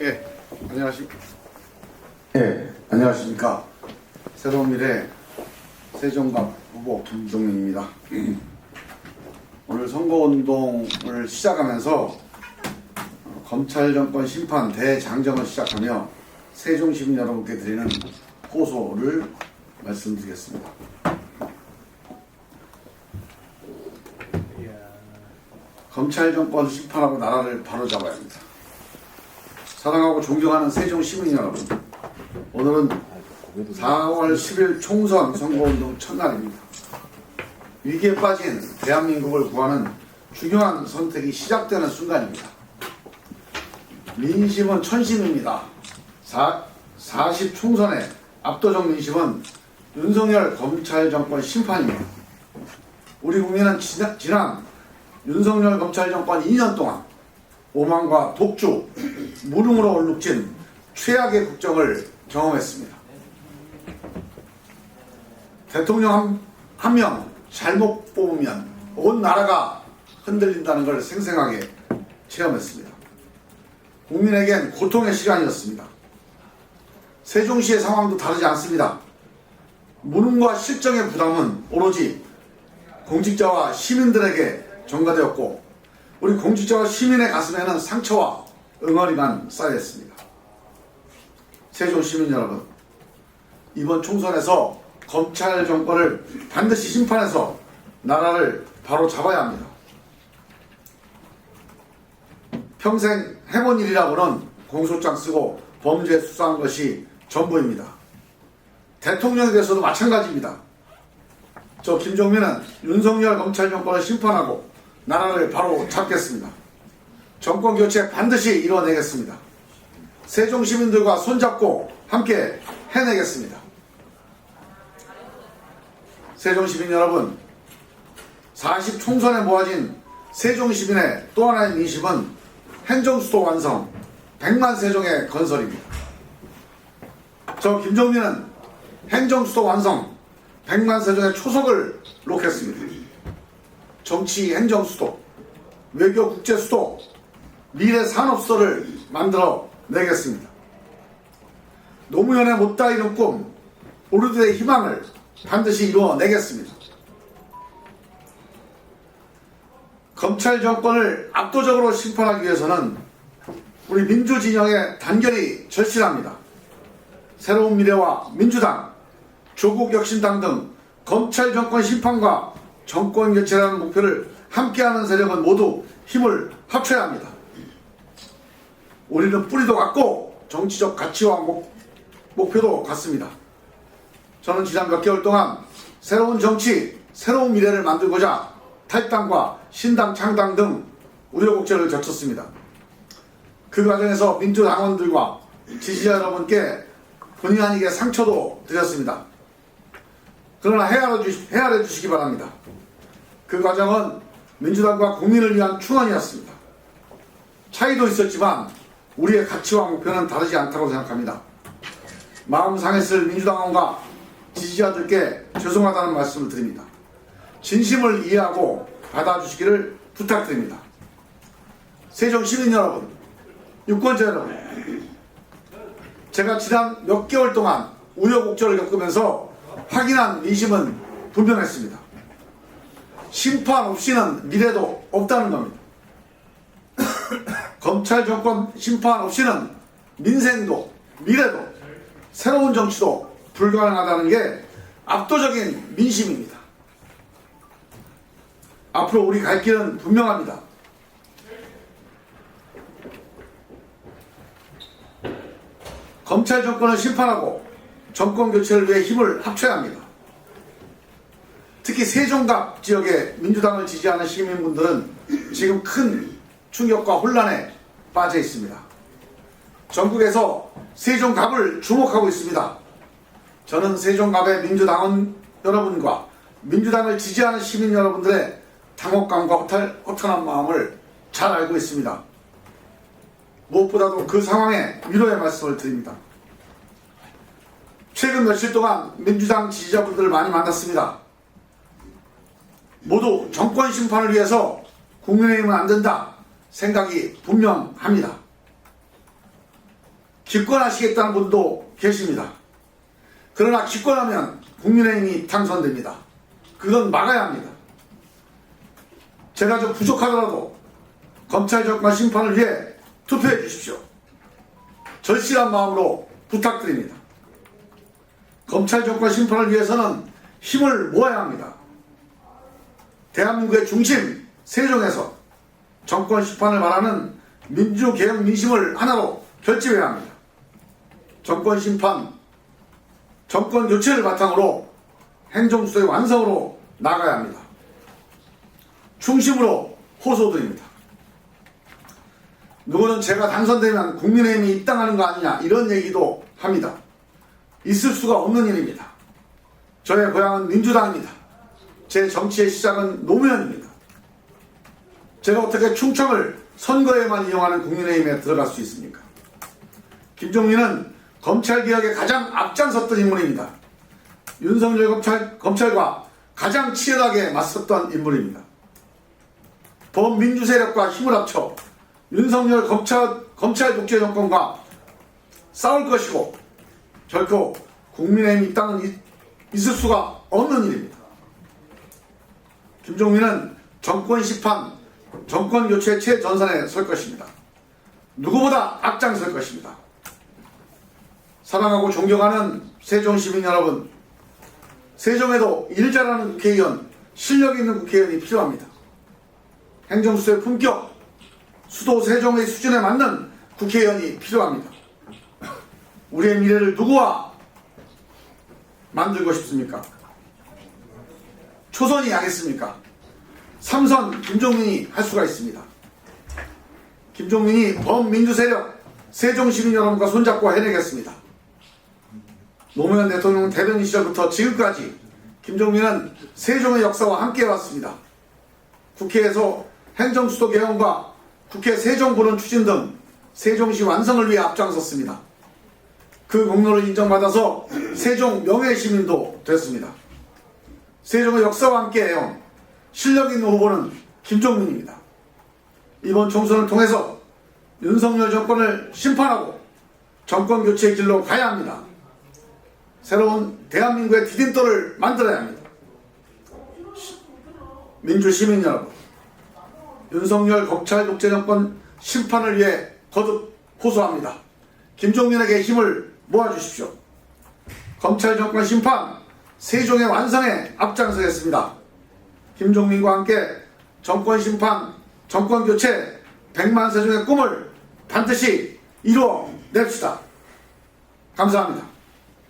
예, 안녕하십니까. 새로운 미래 세종갑 후보 김종민입니다. 오늘 선거운동을 시작하면서 검찰 정권 심판 대장정을 시작하며 세종시민 여러분께 드리는 호소를 말씀드리겠습니다. 검찰 정권 심판하고 나라를 바로잡아야 합니다. 사랑하고 존경하는 세종 시민 여러분, 오늘은 4월 10일 총선 선거운동 첫날입니다. 위기에 빠진 대한민국을 구하는 중요한 선택이 시작되는 순간입니다. 민심은 천심입니다. 40 총선의 압도적 민심은 윤석열 검찰 정권 심판입니다. 우리 국민은 지난 윤석열 검찰 정권 2년 동안 오만과 독주, 무능으로 얼룩진 최악의 국정을 경험했습니다. 대통령 한 명 잘못 뽑으면 온 나라가 흔들린다는 걸 생생하게 체험했습니다. 국민에겐 고통의 시간이었습니다. 세종시의 상황도 다르지 않습니다. 무능과 실정의 부담은 오로지 공직자와 시민들에게 전가되었고, 우리 공직자와 시민의 가슴에는 상처와 응어리만 쌓여있습니다. 세종 시민 여러분, 이번 총선에서 검찰 정권을 반드시 심판해서 나라를 바로 잡아야 합니다. 평생 해본 일이라고는 공소장 쓰고 범죄 수사한 것이 전부입니다. 대통령에 대해서도 마찬가지입니다. 저 김종민은 윤석열 검찰 정권을 심판하고 나라를 바로 잡겠습니다. 정권 교체 반드시 이뤄내겠습니다. 세종 시민들과 손잡고 함께 해내겠습니다. 세종 시민 여러분, 40 총선에 모아진 세종 시민의 또 하나의 민심은 행정수도 완성, 100만 세종의 건설입니다. 저 김종민은 행정수도 완성, 100만 세종의 초석을 놓겠습니다. 정치 행정수도, 외교 국제수도, 미래 산업수도를 만들어 내겠습니다. 노무현의 못다 이룬 꿈, 우리들의 희망을 반드시 이루어내겠습니다. 검찰 정권을 압도적으로 심판하기 위해서는 우리 민주진영의 단결이 절실합니다. 새로운 미래와 민주당, 조국혁신당 등 검찰 정권 심판과 정권 교체라는 목표를 함께하는 세력은 모두 힘을 합쳐야 합니다. 우리는 뿌리도 같고 정치적 가치와 목표도 같습니다. 저는 지난 몇 개월 동안 새로운 정치, 새로운 미래를 만들고자 탈당과 신당 창당 등 우여곡절을 거쳤습니다. 그 과정에서 민주당원들과 지지자 여러분께 본의 아니게 상처도 드렸습니다. 그러나 헤아려 주시기 바랍니다. 그 과정은 민주당과 국민을 위한 충원이었습니다. 차이도 있었지만 우리의 가치와 목표는 다르지 않다고 생각합니다. 마음 상했을 민주당원과 지지자들께 죄송하다는 말씀을 드립니다. 진심을 이해하고 받아주시기를 부탁드립니다. 세종 시민 여러분, 유권자 여러분, 제가 지난 몇 개월 동안 우여곡절을 겪으면서 확인한 민심은 분명했습니다. 심판 없이는 미래도 없다는 겁니다. 검찰 정권 심판 없이는 민생도 미래도 새로운 정치도 불가능하다는 게 압도적인 민심입니다. 앞으로 우리 갈 길은 분명합니다. 검찰 정권을 심판하고 정권 교체를 위해 힘을 합쳐야 합니다. 특히 세종갑 지역의 민주당을 지지하는 시민분들은 지금 큰 충격과 혼란에 빠져 있습니다. 전국에서 세종갑을 주목하고 있습니다. 저는 세종갑의 민주당원 여러분과 민주당을 지지하는 시민 여러분들의 당혹감과 허탈한 마음을 잘 알고 있습니다. 무엇보다도 그 상황에 위로의 말씀을 드립니다. 최근 며칠 동안 민주당 지지자분들을 많이 만났습니다. 모두 정권 심판을 위해서 국민의힘은 안 된다 생각이 분명합니다. 기권하시겠다는 분도 계십니다. 그러나 기권하면 국민의힘이 당선됩니다. 그건 막아야 합니다. 제가 좀 부족하더라도 검찰 정권 심판을 위해 투표해 주십시오. 절실한 마음으로 부탁드립니다. 검찰 정권 심판을 위해서는 힘을 모아야 합니다. 대한민국의 중심 세종에서 정권 심판을 말하는 민주개혁 민심을 하나로 결집해야 합니다. 정권 심판, 정권 교체를 바탕으로 행정수도의 완성으로 나가야 합니다. 충심으로 호소드립니다. 누구는 제가 당선되면 국민의힘이 입당하는 거 아니냐 이런 얘기도 합니다. 있을 수가 없는 일입니다. 저의 고향은 민주당입니다. 제 정치의 시작은 노무현입니다. 제가 어떻게 충청을 선거에만 이용하는 국민의힘에 들어갈 수 있습니까? 김종민은 검찰개혁에 가장 앞장섰던 인물입니다. 윤석열 검찰과 가장 치열하게 맞섰던 인물입니다. 범민주 세력과 힘을 합쳐 윤석열 검찰 독재 정권과 싸울 것이고 결코 국민의힘 입당은 있을 수가 없는 일입니다. 김종민은 정권 심판, 정권 교체 최전선에 설 것입니다. 누구보다 앞장설 것입니다. 사랑하고 존경하는 세종 시민 여러분, 세종에도 일 잘하는 국회의원, 실력 있는 국회의원이 필요합니다. 행정수의 품격, 수도 세종의 수준에 맞는 국회의원이 필요합니다. 우리의 미래를 누구와 만들고 싶습니까? 초선이 하겠습니까? 삼선 김종민이 할 수가 있습니다. 김종민이 범민주 세력 세종시민 여러분과 손잡고 해내겠습니다. 노무현 대통령 대변인 시절부터 지금까지 김종민은 세종의 역사와 함께 해왔습니다. 국회에서 행정수도 개헌과 국회 세종본원 추진 등 세종시 완성을 위해 앞장섰습니다. 그 공로를 인정받아서 세종 명예시민도 됐습니다. 세종의 역사와 함께 해온 실력 있는 후보는 김종민입니다. 이번 총선을 통해서 윤석열 정권을 심판하고 정권 교체의 길로 가야 합니다. 새로운 대한민국의 디딤돌을 만들어야 합니다. 민주시민 여러분, 윤석열 검찰 독재 정권 심판을 위해 거듭 호소합니다. 김종민에게 힘을 모아주십시오. 검찰 정권 심판, 세종의 완성에 앞장서겠습니다. 김종민과 함께 정권 심판, 정권 교체, 100만 세종의 꿈을 반드시 이루어냅시다. 감사합니다.